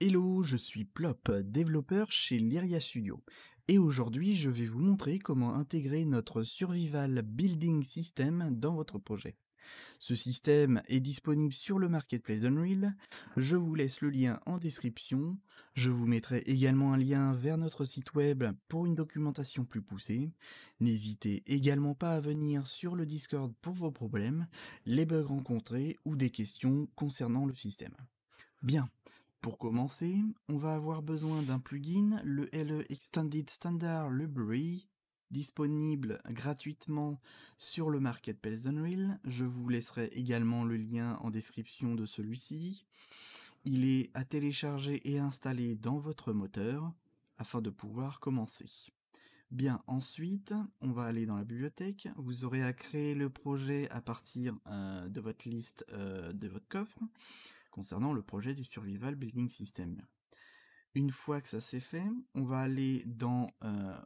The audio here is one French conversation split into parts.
Hello, je suis Plop, développeur chez Lyria Studio. Et aujourd'hui, je vais vous montrer comment intégrer notre Survival Building System dans votre projet. Ce système est disponible sur le Marketplace Unreal. Je vous laisse le lien en description. Je vous mettrai également un lien vers notre site web pour une documentation plus poussée. N'hésitez également pas à venir sur le Discord pour vos problèmes, les bugs rencontrés ou des questions concernant le système. Bien, pour commencer, on va avoir besoin d'un plugin, le LE Extended Standard Library, disponible gratuitement sur le Marketplace d'Unreal. Je vous laisserai également le lien en description de celui-ci. Il est à télécharger et installer dans votre moteur afin de pouvoir commencer. Bien, ensuite, on va aller dans la bibliothèque. Vous aurez à créer le projet à partir de votre liste de votre coffre concernant le projet du Survival Building System. Une fois que ça c'est fait, on va aller dans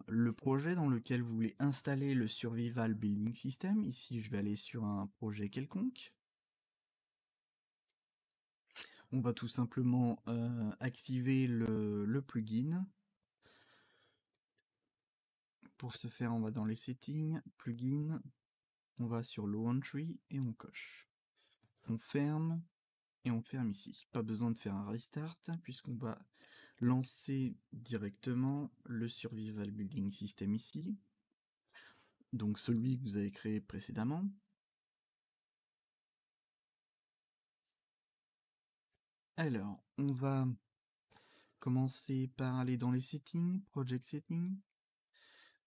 le projet dans lequel vous voulez installer le Survival Building System. Ici, je vais aller sur un projet quelconque. On va tout simplement activer le plugin. Pour ce faire, on va dans les settings, plugin, on va sur Low Entry et on coche. On ferme et on ferme ici. Pas besoin de faire un restart puisqu'on va lancer directement le Survival Building System ici, donc celui que vous avez créé précédemment. Alors, on va commencer par aller dans les settings, Project Settings,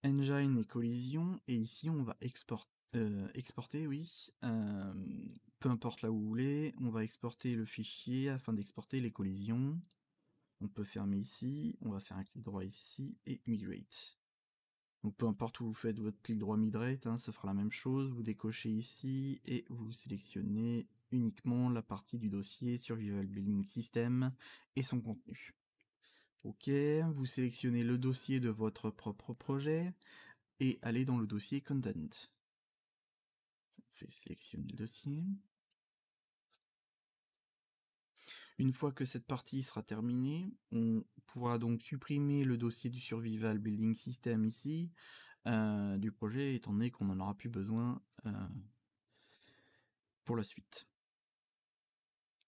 Engine et collision, et ici on va exporter, peu importe là où vous voulez, on va exporter le fichier afin d'exporter les collisions. On peut fermer ici, on va faire un clic droit ici et migrate. Donc peu importe où vous faites votre clic droit migrate, ça fera la même chose. Vous décochez ici et vous sélectionnez uniquement la partie du dossier Survival Building System et son contenu. Ok, vous sélectionnez le dossier de votre propre projet et allez dans le dossier Content. On fait sélectionner le dossier. Une fois que cette partie sera terminée, on pourra donc supprimer le dossier du Survival Building System ici, du projet, étant donné qu'on n'en aura plus besoin pour la suite.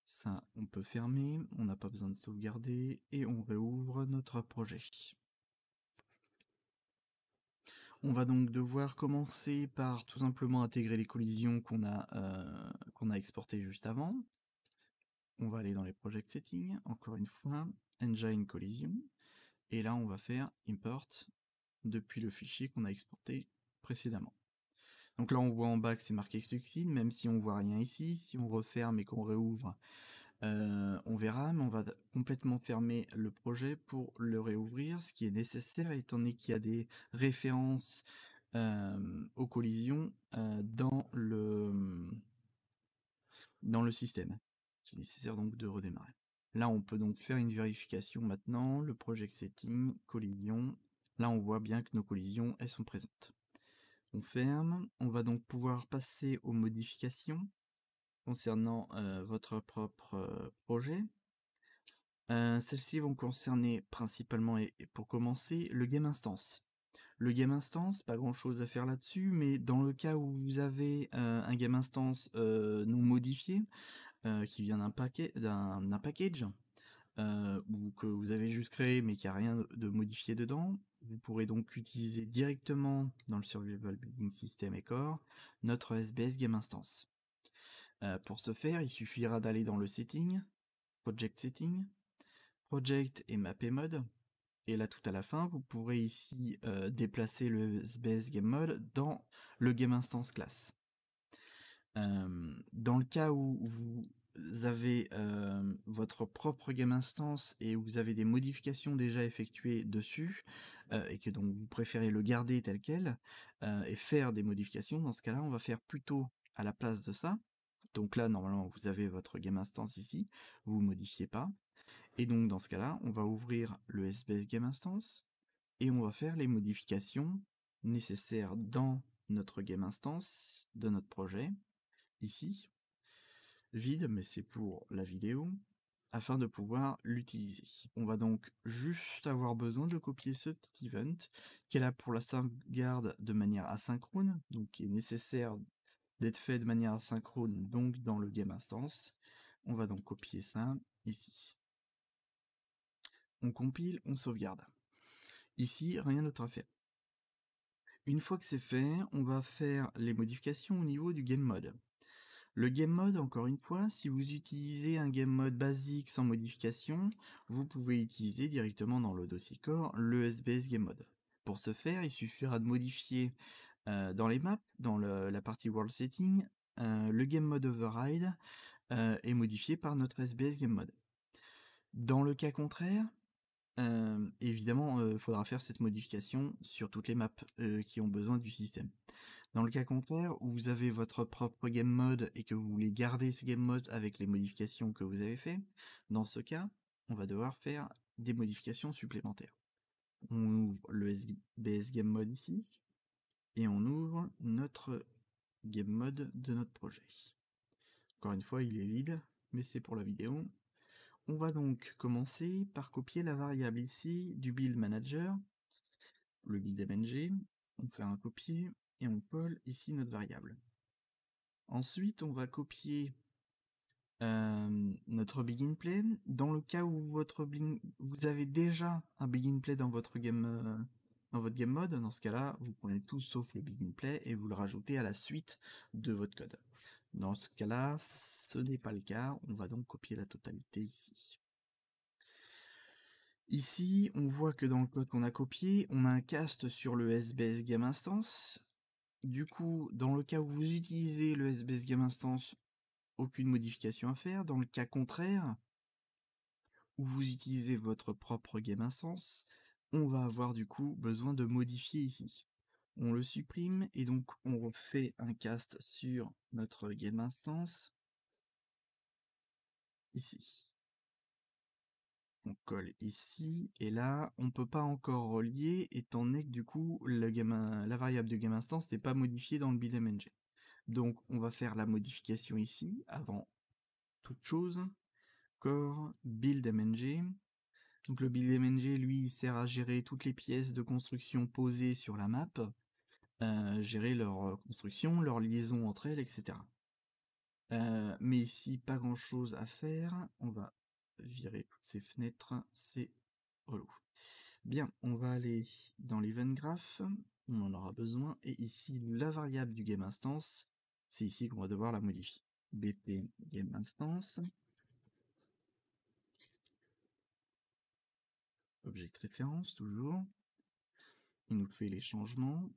Ça, on peut fermer, on n'a pas besoin de sauvegarder, et on réouvre notre projet. On va donc devoir commencer par tout simplement intégrer les collisions qu'on a exportées juste avant. On va aller dans les Project Settings, encore une fois, Engine Collision, et là on va faire Import depuis le fichier qu'on a exporté précédemment. Donc là on voit en bas que c'est marqué Succeed, même si on voit rien ici. Si on referme et qu'on réouvre, on verra, mais on va complètement fermer le projet pour le réouvrir, ce qui est nécessaire étant donné qu'il y a des références aux collisions dans le système. C'est nécessaire donc de redémarrer. Là, on peut donc faire une vérification maintenant, le project setting, collision. Là, on voit bien que nos collisions, elles sont présentes. On ferme, on va donc pouvoir passer aux modifications concernant votre propre projet. Celles-ci vont concerner principalement, et pour commencer, le game instance. Le game instance, pas grand chose à faire là-dessus, mais dans le cas où vous avez un game instance non modifié, qui vient d'un package, ou que vous avez juste créé mais qu'il n'y a rien de modifié dedans, vous pourrez donc utiliser directement dans le Survival Building System et Core notre SBS Game Instance. Pour ce faire, il suffira d'aller dans le Setting, Project Setting, Project et Map Mode, et là tout à la fin, vous pourrez ici déplacer le SBS Game Mode dans le Game Instance Class. Dans le cas où vous avez votre propre game instance et où vous avez des modifications déjà effectuées dessus et que donc vous préférez le garder tel quel et faire des modifications, dans ce cas-là, on va faire plutôt à la place de ça. Donc là, normalement, vous avez votre game instance ici, vous ne modifiez pas. Et donc dans ce cas-là, on va ouvrir le SBS game instance et on va faire les modifications nécessaires dans notre game instance de notre projet. Ici, vide, mais c'est pour la vidéo. afin de pouvoir l'utiliser. On va donc juste avoir besoin de copier ce petit event qui est là pour la sauvegarde de manière asynchrone, donc qui est nécessaire d'être fait de manière asynchrone, donc dans le game instance. On va donc copier ça ici. On compile, on sauvegarde. Ici, rien d'autre à faire. Une fois que c'est fait, on va faire les modifications au niveau du game mode. Le game mode, encore une fois, si vous utilisez un game mode basique sans modification, vous pouvez utiliser directement dans le dossier core le SBS game mode. Pour ce faire, il suffira de modifier dans les maps, dans la partie world setting, le game mode override est modifié par notre SBS game mode. Dans le cas contraire, évidemment, il faudra faire cette modification sur toutes les maps qui ont besoin du système. Dans le cas contraire, où vous avez votre propre game mode et que vous voulez garder ce game mode avec les modifications que vous avez fait, dans ce cas, on va devoir faire des modifications supplémentaires. On ouvre le SBS game mode ici, et on ouvre notre game mode de notre projet. Encore une fois, il est vide, mais c'est pour la vidéo. On va donc commencer par copier la variable ici du build manager, le build mng, on fait un copier et on colle ici notre variable. Ensuite, on va copier notre begin play. Dans le cas où vous avez déjà un begin play dans votre game mode, dans ce cas-là, vous prenez tout sauf le begin play et vous le rajoutez à la suite de votre code. Dans ce cas-là, ce n'est pas le cas. On va donc copier la totalité ici. Ici, on voit que dans le code qu'on a copié, on a un cast sur le SBS Game Instance. Du coup, dans le cas où vous utilisez le SBS Game Instance, aucune modification à faire. Dans le cas contraire, où vous utilisez votre propre Game Instance, on va avoir du coup besoin de modifier ici. On le supprime et donc on refait un cast sur notre Game Instance ici. On colle ici, et là, on ne peut pas encore relier, étant donné que du coup, la variable de game instance n'est pas modifiée dans le buildmng. Donc, on va faire la modification ici, avant toute chose, core buildmng. Donc, le buildmng, lui, il sert à gérer toutes les pièces de construction posées sur la map, gérer leur construction, leur liaison entre elles, etc. Mais ici, pas grand chose à faire. On va virer toutes ces fenêtres, c'est relou. Bien, on va aller dans l'event graph, on en aura besoin, et ici, la variable du game instance, c'est ici qu'on va devoir la modifier. bp game instance, object référence, toujours. Il nous fait les changements.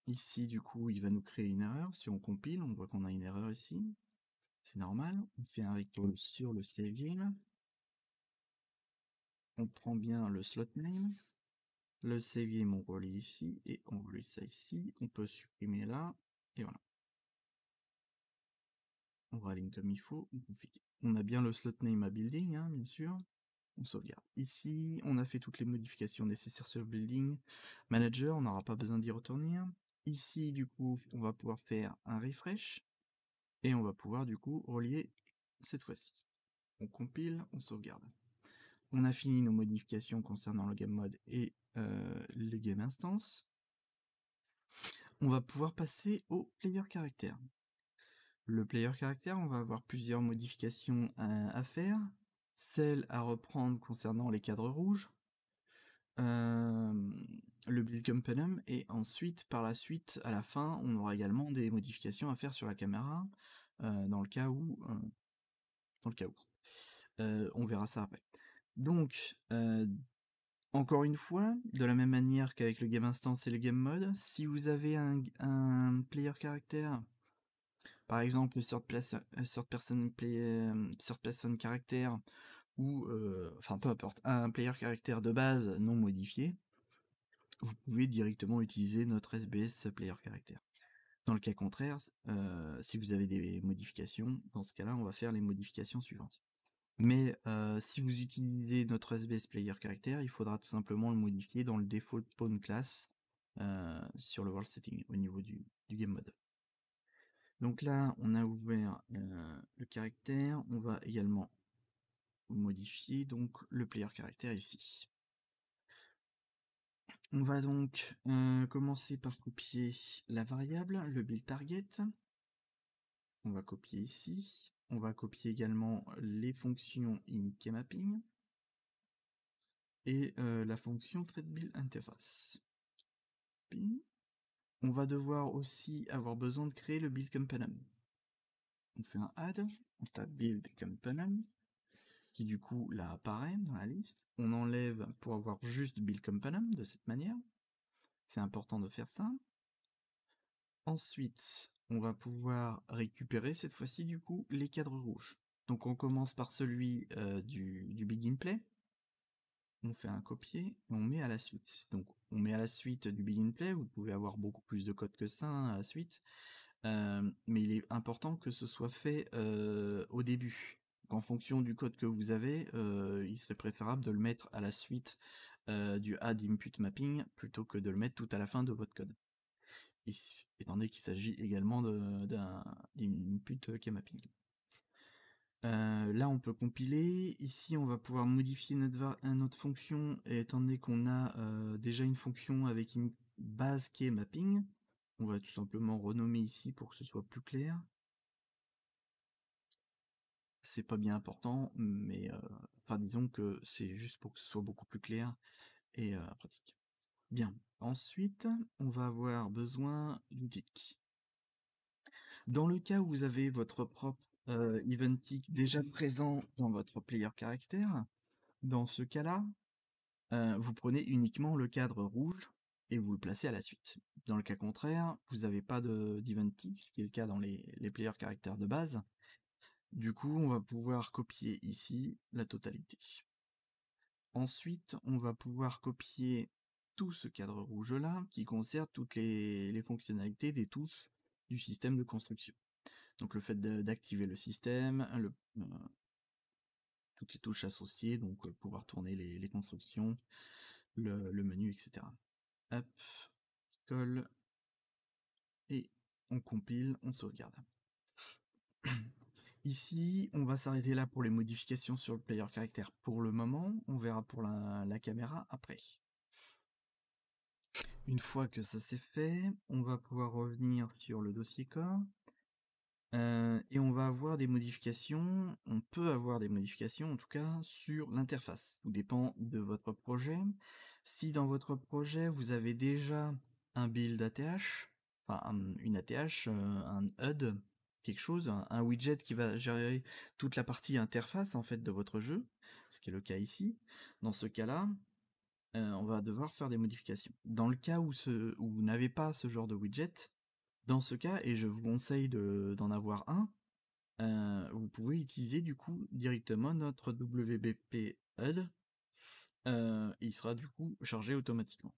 Ici, du coup, il va nous créer une erreur. Si on compile, on voit qu'on a une erreur ici. C'est normal. On fait un recall sur le savegame. On prend bien le slot name. Le savegame, on relie ici, et on relie ça ici. On peut supprimer là, et voilà. On raligne comme il faut. On a bien le slot name à building, hein, bien sûr. On sauvegarde. Ici, on a fait toutes les modifications nécessaires sur le building manager, on n'aura pas besoin d'y retourner. Ici, du coup, on va pouvoir faire un refresh, et on va pouvoir, du coup, relier cette fois-ci. On compile, on sauvegarde. On a fini nos modifications concernant le game mode et le game instance. On va pouvoir passer au player character. Le player character, on va avoir plusieurs modifications à faire. Celle à reprendre concernant les cadres rouges, le build component, et ensuite, par la suite, à la fin, on aura également des modifications à faire sur la caméra, dans le cas où, on verra ça après. Donc, encore une fois, de la même manière qu'avec le game instance et le game mode, si vous avez un player character, par exemple third person character, ou enfin peu importe, un player character de base non modifié, vous pouvez directement utiliser notre SBS player character. Dans le cas contraire, si vous avez des modifications, dans ce cas-là, on va faire les modifications suivantes. Mais si vous utilisez notre SBS player character, il faudra tout simplement le modifier dans le default pawn class sur le world setting au niveau du game mode. Donc là, on a ouvert le caractère, on va également modifier donc le player caractère ici. On va donc commencer par copier la variable, le build target. On va copier ici. On va copier également les fonctions inKmapping et la fonction threadBuildInterface. On va devoir aussi avoir besoin de créer le build component. On fait un add, on tape build component, qui du coup là apparaît dans la liste. On enlève pour avoir juste build component de cette manière. C'est important de faire ça. Ensuite, on va pouvoir récupérer cette fois-ci du coup les cadres rouges. Donc on commence par celui du begin play. On fait un copier et on met à la suite. Donc on met à la suite du begin play. Vous pouvez avoir beaucoup plus de code que ça à la suite. Mais il est important que ce soit fait au début. Donc, en fonction du code que vous avez, il serait préférable de le mettre à la suite du add input mapping plutôt que de le mettre tout à la fin de votre code. Étant donné qu'il s'agit également d'un input kmapping. Là on peut compiler, ici on va pouvoir modifier notre fonction, et étant donné qu'on a déjà une fonction avec une base kmapping, on va tout simplement renommer ici pour que ce soit plus clair. C'est pas bien important, mais enfin disons que c'est juste pour que ce soit beaucoup plus clair et pratique. Bien, ensuite on va avoir besoin d'une tick. Dans le cas où vous avez votre propre event tick déjà présent dans votre player caractère, dans ce cas-là, vous prenez uniquement le cadre rouge et vous le placez à la suite. Dans le cas contraire, vous n'avez pas d'event tick, ce qui est le cas dans les player caractères de base. Du coup, on va pouvoir copier ici la totalité. Ensuite, on va pouvoir copier tout ce cadre rouge-là qui concerne toutes les fonctionnalités des touches du système de construction. Donc le fait d'activer le système, toutes les touches associées, donc pouvoir tourner les constructions, le menu, etc. Hop, colle, et on compile, on sauvegarde. Ici, on va s'arrêter là pour les modifications sur le player caractère pour le moment. On verra pour la caméra après. Une fois que ça c'est fait, on va pouvoir revenir sur le dossier corps. Et on va avoir des modifications, on peut avoir des modifications en tout cas sur l'interface. Tout dépend de votre projet. Si dans votre projet vous avez déjà un build ATH, enfin une ATH, un HUD, quelque chose, un widget qui va gérer toute la partie interface en fait de votre jeu, ce qui est le cas ici. Dans ce cas-là, on va devoir faire des modifications. Dans le cas où vous n'avez pas ce genre de widget, dans ce cas, et je vous conseille d'en avoir un, vous pouvez utiliser du coup directement notre WBP HUD. Il sera du coup chargé automatiquement.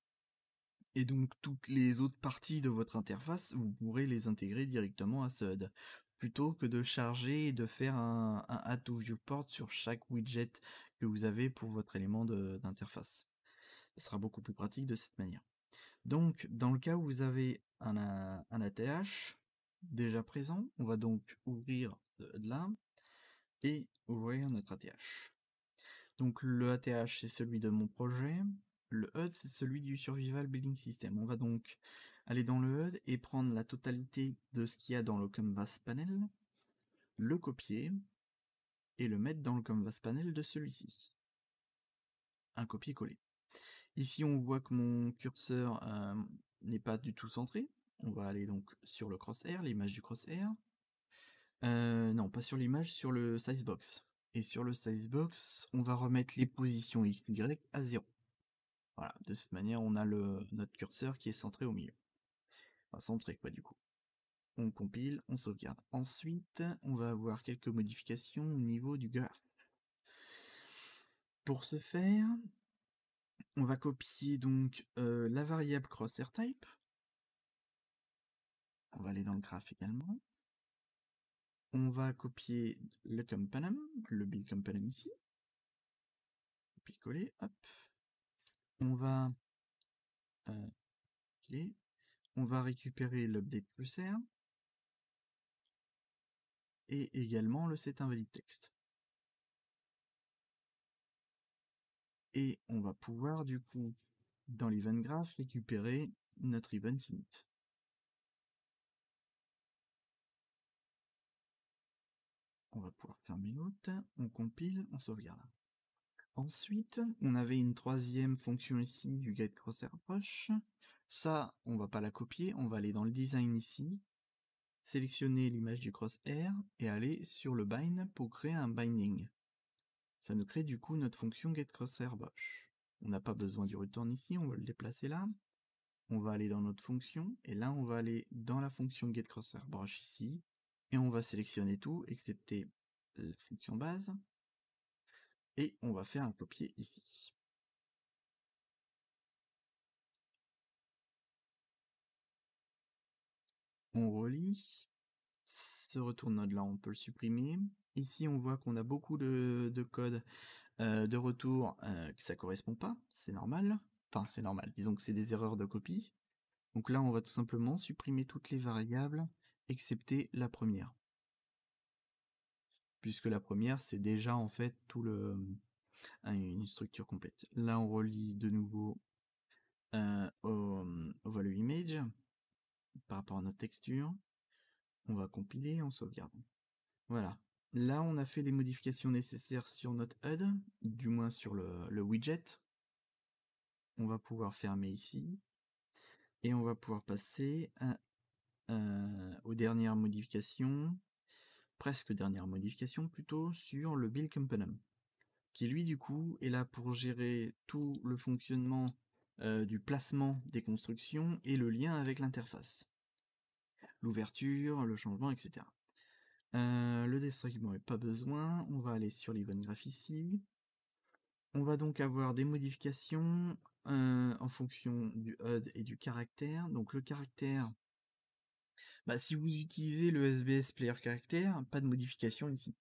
Et donc toutes les autres parties de votre interface, vous pourrez les intégrer directement à ce HUD, plutôt que de charger et de faire un add to viewport sur chaque widget que vous avez pour votre élément d'interface. Ce sera beaucoup plus pratique de cette manière. Donc dans le cas où vous avez un ATH déjà présent, on va donc ouvrir ce HUD là et ouvrir notre ATH. Donc le ATH c'est celui de mon projet, le HUD c'est celui du Survival Building System. On va donc aller dans le HUD et prendre la totalité de ce qu'il y a dans le Canvas Panel, le copier et le mettre dans le Canvas Panel de celui-ci. Un copier-coller. Ici on voit que mon curseur n'est pas du tout centré. On va aller donc sur le crosshair, l'image du crosshair. Non, pas sur l'image, sur le sizebox. Et sur le sizebox, on va remettre les positions X, Y à 0. Voilà, de cette manière, on a notre curseur qui est centré au milieu. Enfin, centré quoi du coup. On compile, on sauvegarde. Ensuite, on va avoir quelques modifications au niveau du graph. Pour ce faire, on va copier donc la variable crosshairType. On va aller dans le graph également. On va copier le component, le build component ici. Copier-coller, hop. On va on va récupérer l'update cursor et également le set invalid text. Et on va pouvoir du coup, dans l'event graph, récupérer notre event init. On va pouvoir fermer l'autre, on compile, on sauvegarde. Ensuite, on avait une troisième fonction ici du getCrossHairBrush. Ça, on va pas la copier, on va aller dans le design ici, sélectionner l'image du crosshair et aller sur le bind pour créer un binding. Ça nous crée du coup notre fonction getCrossHairBrush. On n'a pas besoin du return ici, on va le déplacer là. On va aller dans notre fonction et là on va aller dans la fonction getCrossHairBrush ici et on va sélectionner tout excepté la fonction base et on va faire un copier ici. On relie. Ce retourne node là, on peut le supprimer. Ici, on voit qu'on a beaucoup de code de retour que ça correspond pas. C'est normal. Enfin, c'est normal. Disons que c'est des erreurs de copie. Donc là, on va tout simplement supprimer toutes les variables excepté la première. Puisque la première, c'est déjà en fait tout le une structure complète. Là, on relie de nouveau au value image par rapport à notre texture. On va compiler, on sauvegarde. Voilà. Là, on a fait les modifications nécessaires sur notre HUD, du moins sur le widget. On va pouvoir fermer ici. Et on va pouvoir passer aux dernières modifications, presque dernières modifications plutôt, sur le build component. Qui lui, du coup, est là pour gérer tout le fonctionnement du placement des constructions et le lien avec l'interface. L'ouverture, le changement, etc. Le destructible n'est pas besoin, on va aller sur l'event graph ici. On va donc avoir des modifications en fonction du HUD et du caractère. Donc le caractère, si vous utilisez le SBS player caractère, pas de modification ici.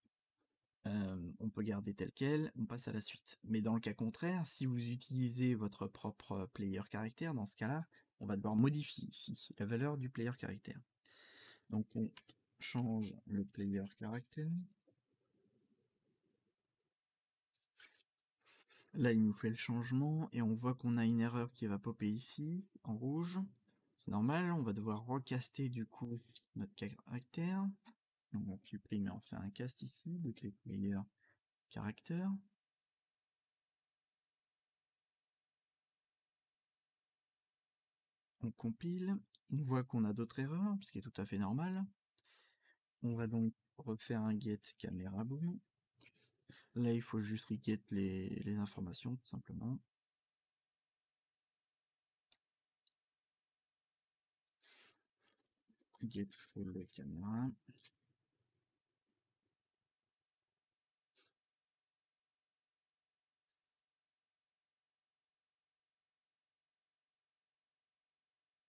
On peut garder tel quel, on passe à la suite. Mais dans le cas contraire, si vous utilisez votre propre player caractère, dans ce cas-là, on va devoir modifier ici la valeur du player caractère. Donc on change le player caractère. Là, il nous fait le changement et on voit qu'on a une erreur qui va popper ici, en rouge. C'est normal, on va devoir recaster du coup notre caractère. Donc on supprime et on fait un cast ici de clé player caractère. On compile, on voit qu'on a d'autres erreurs, ce qui est tout à fait normal. On va donc refaire un get caméra boom. Là, il faut juste reget les informations, tout simplement. Get full caméra.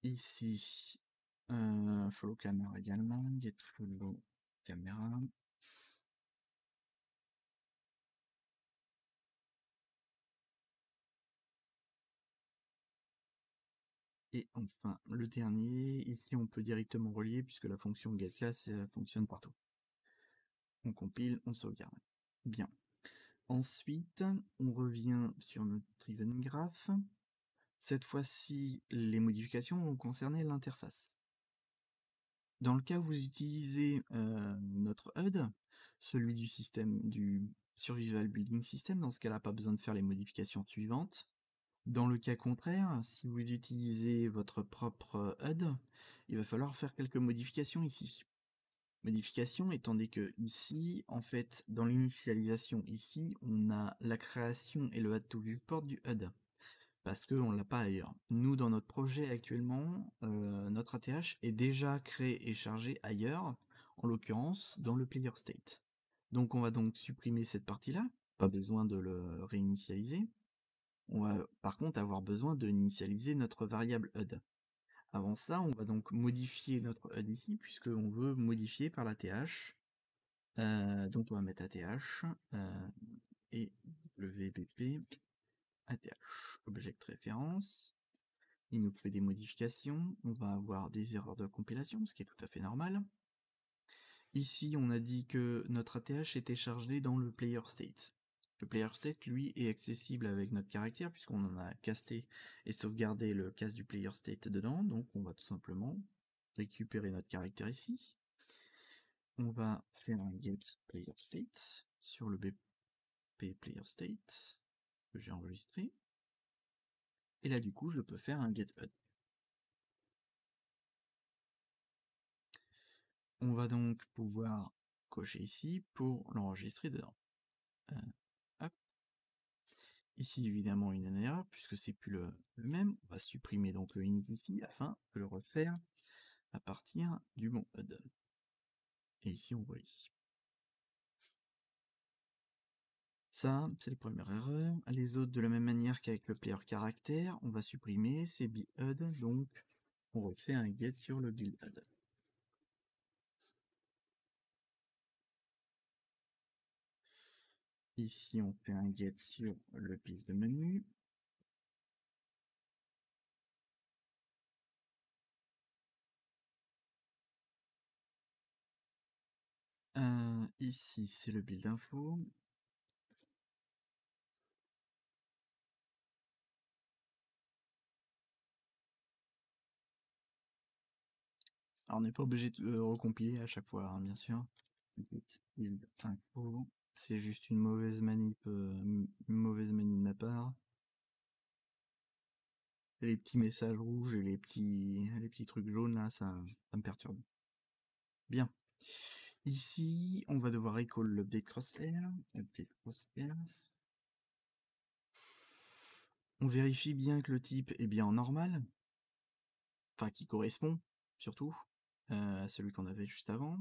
Ici, follow camera également, get follow caméra. Et enfin, le dernier, ici on peut directement relier puisque la fonction getClass fonctionne partout. On compile, on sauvegarde. Bien. Ensuite, on revient sur notre event graph. Cette fois-ci, les modifications vont concerner l'interface. Dans le cas où vous utilisez notre HUD, celui du système du Survival Building System, dans ce cas-là, pas besoin de faire les modifications suivantes. Dans le cas contraire, si vous utilisez votre propre HUD, il va falloir faire quelques modifications ici. Modifications étant donné que ici, en fait, dans l'initialisation ici, on a la création et le add to viewport du HUD. Parce qu'on ne l'a pas ailleurs. Nous, dans notre projet actuellement, notre ATH est déjà créé et chargé ailleurs, en l'occurrence dans le player state. Donc on va donc supprimer cette partie-là, pas besoin de le réinitialiser. On va par contre avoir besoin de initialiser notre variable HUD. Avant ça, on va donc modifier notre HUD ici, puisqu'on veut modifier par l'ATH. Donc on va mettre ATH et WBP ATH, object référence. Il nous fait des modifications, on va avoir des erreurs de compilation, ce qui est tout à fait normal. Ici, on a dit que notre ATH était chargé dans le player state. Le player state, lui, est accessible avec notre caractère, puisqu'on en a casté et sauvegardé le cast du player state dedans. Donc on va tout simplement récupérer notre caractère ici. On va faire un get player state sur le BP player state que j'ai enregistré. Et là, du coup, je peux faire un get HUD. On va donc pouvoir cocher ici pour l'enregistrer dedans. Hop. Ici, évidemment, une erreur, puisque c'est plus le même. On va supprimer donc le init ici, afin de le refaire à partir du bon HUD. Et ici, on voit ici. Ça, c'est la première erreur. Les autres, de la même manière qu'avec le player caractère, on va supprimer ces BHUD, donc on refait un get sur le build HUD. Ici, on fait un get sur le build menu. Ici, c'est le build info. Alors, on n'est pas obligé de recompiler à chaque fois, hein, bien sûr. Build info, c'est juste une mauvaise manip, une mauvaise manie de ma part. Et les petits messages rouges et les petits trucs jaunes là, ça me perturbe. Bien. Ici, on va devoir recall l'update crosshair. Update crosshair. On vérifie bien que le type est bien en normal. Enfin, qui correspond, surtout, à celui qu'on avait juste avant.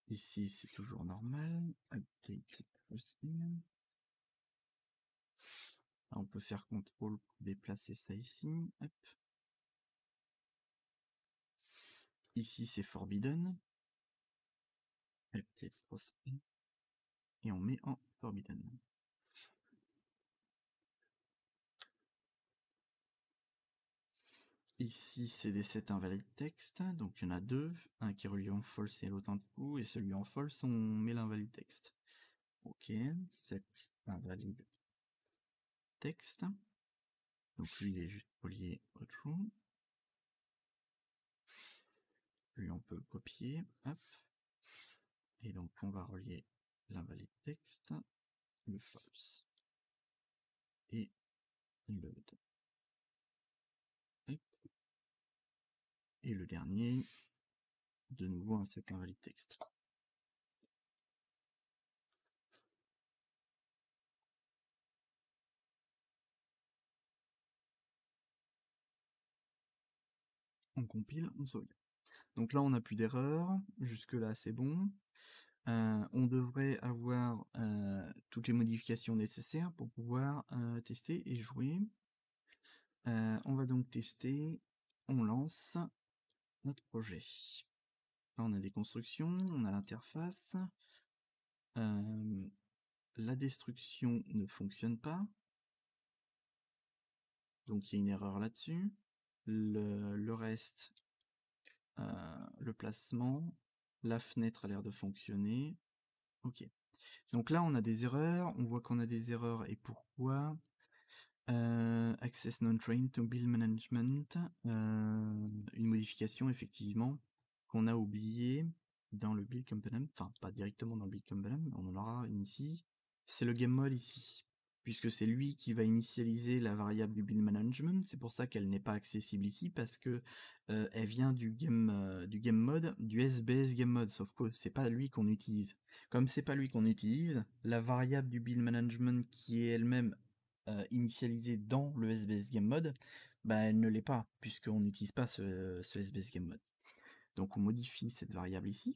Ici, c'est toujours normal. Update crosshair. On peut faire CTRL pour déplacer ça ici. Hop. Ici, c'est forbidden. Update crosshair. Et on met en forbidden. Ici, c'est des sets invalid text, donc il y en a deux, un qui est relié en false et l'autre en true, et celui en false, on met l'invalid text. Ok, set invalid text. Donc lui, il est juste relié au true. Lui, on peut le copier, hop. Et donc, on va relier l'invalid text, le false, et load. Hop. Et le dernier, de nouveau un set invalid text. On compile, on sauvegarde. Donc là, on n'a plus d'erreur. Jusque là, c'est bon. On devrait avoir toutes les modifications nécessaires pour pouvoir tester et jouer. On va donc tester. On lance notre projet. Là, on a des constructions, on a l'interface. La destruction ne fonctionne pas. Donc il y a une erreur là-dessus. Le reste, le placement, la fenêtre a l'air de fonctionner. Ok. Donc là, on a des erreurs. On voit qu'on a des erreurs et pourquoi. Access non-trained to build management. Une modification, effectivement, qu'on a oublié dans le build component. Enfin, pas directement dans le build component, mais on en aura une ici. C'est le game mode ici. Puisque c'est lui qui va initialiser la variable du build management. C'est pour ça qu'elle n'est pas accessible ici, parce que elle vient du game mode, du SBS game mode, sauf que c'est pas lui qu'on utilise. Comme c'est pas lui qu'on utilise, la variable du build management qui est elle-même initialisée dans le SBS game mode, bah, elle ne l'est pas, puisqu'on n'utilise pas ce SBS game mode. Donc on modifie cette variable ici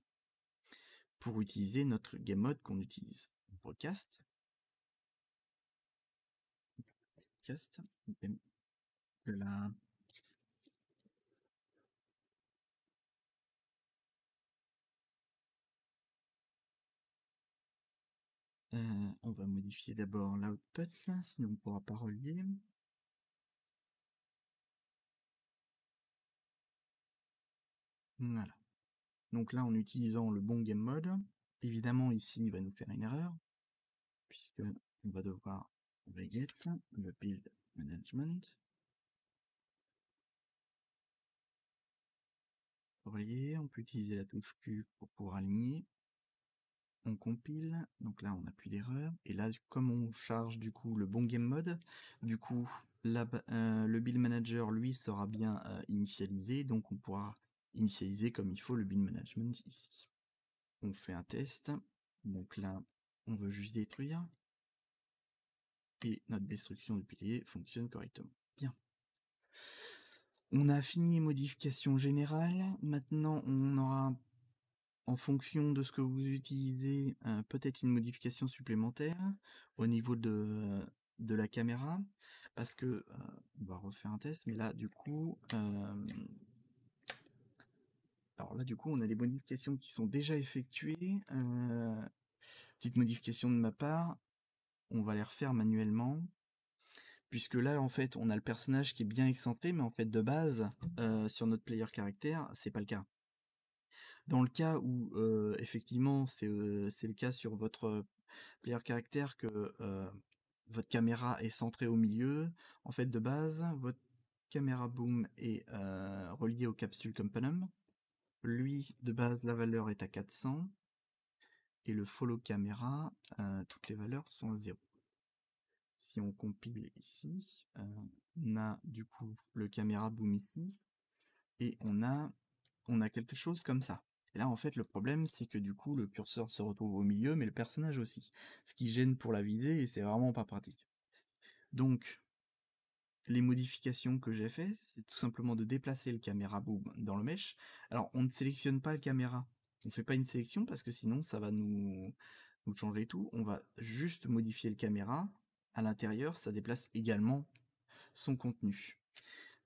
pour utiliser notre game mode qu'on utilise. On recast. Là. On va modifier d'abord l'output, sinon on ne pourra pas relier. Voilà. Donc là, en utilisant le bon game mode, évidemment, ici, il va nous faire une erreur, puisque on va devoir reget le build management. Relier, on peut utiliser la touche Q pour pouvoir aligner. On compile, donc là on n'a plus d'erreur, et là comme on charge du coup le bon game mode, du coup le build manager lui sera bien initialisé, donc on pourra initialiser comme il faut le build management ici. On fait un test, donc là on veut juste détruire, et notre destruction du pilier fonctionne correctement. Bien. On a fini les modifications générales, maintenant on aura, en fonction de ce que vous utilisez, peut-être une modification supplémentaire au niveau de la caméra, parce que on va refaire un test, mais là du coup alors là du coup on a des modifications qui sont déjà effectuées, petite modification de ma part, on va les refaire manuellement, puisque là en fait on a le personnage qui est bien excentré, mais en fait de base sur notre player caractère c'est pas le cas. Dans le cas où effectivement c'est le cas sur votre player caractère que votre caméra est centrée au milieu, en fait de base votre caméra boom est reliée au capsule component. Lui de base la valeur est à 400 et le follow caméra toutes les valeurs sont à 0. Si on compile ici, on a du coup le caméra boom ici et on a quelque chose comme ça. Et là en fait le problème c'est que du coup le curseur se retrouve au milieu mais le personnage aussi, ce qui gêne pour la visée et c'est vraiment pas pratique. Donc les modifications que j'ai fait, c'est tout simplement de déplacer le caméra boom dans le mesh. Alors on ne sélectionne pas le caméra, on fait pas une sélection parce que sinon ça va nous changer tout. On va juste modifier le caméra. À l'intérieur, ça déplace également son contenu.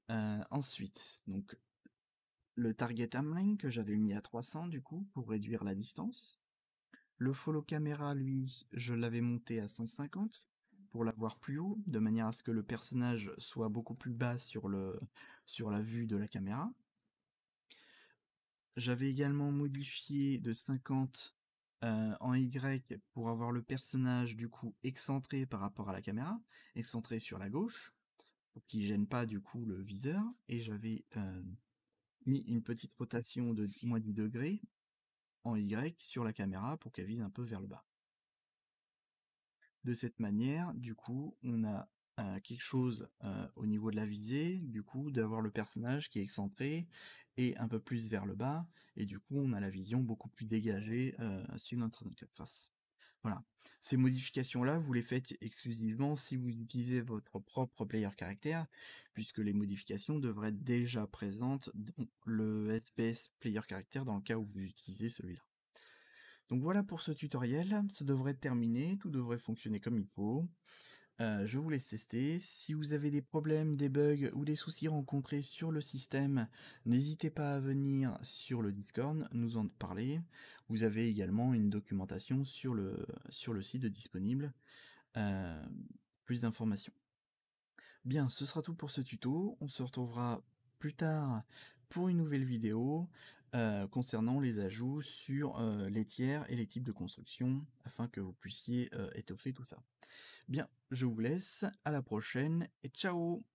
Ensuite, donc le target aimline que j'avais mis à 300 du coup pour réduire la distance. Le follow caméra, lui, je l'avais monté à 150 pour l'avoir plus haut, de manière à ce que le personnage soit beaucoup plus bas sur la vue de la caméra. J'avais également modifié de 50 en Y pour avoir le personnage du coup excentré par rapport à la caméra, excentré sur la gauche, pour qu'il gêne pas du coup le viseur, et j'avais mis une petite rotation de moins 10 degrés en Y sur la caméra pour qu'elle vise un peu vers le bas. De cette manière, du coup, on a quelque chose au niveau de la visée, du coup, d'avoir le personnage qui est excentré et un peu plus vers le bas, et du coup, on a la vision beaucoup plus dégagée sur notre interface. Voilà. Ces modifications-là, vous les faites exclusivement si vous utilisez votre propre player caractère, puisque les modifications devraient être déjà présentes dans le SPS player caractère dans le cas où vous utilisez celui-là. Donc voilà pour ce tutoriel, ça devrait être terminé, tout devrait fonctionner comme il faut. Je vous laisse tester. Si vous avez des problèmes, des bugs ou des soucis rencontrés sur le système, n'hésitez pas à venir sur le Discord nous en parler. Vous avez également une documentation sur le site disponible. Plus d'informations. Bien, ce sera tout pour ce tuto. On se retrouvera plus tard pour une nouvelle vidéo concernant les ajouts sur les tiers et les types de construction afin que vous puissiez étoffer tout ça. Bien, je vous laisse, à la prochaine et ciao!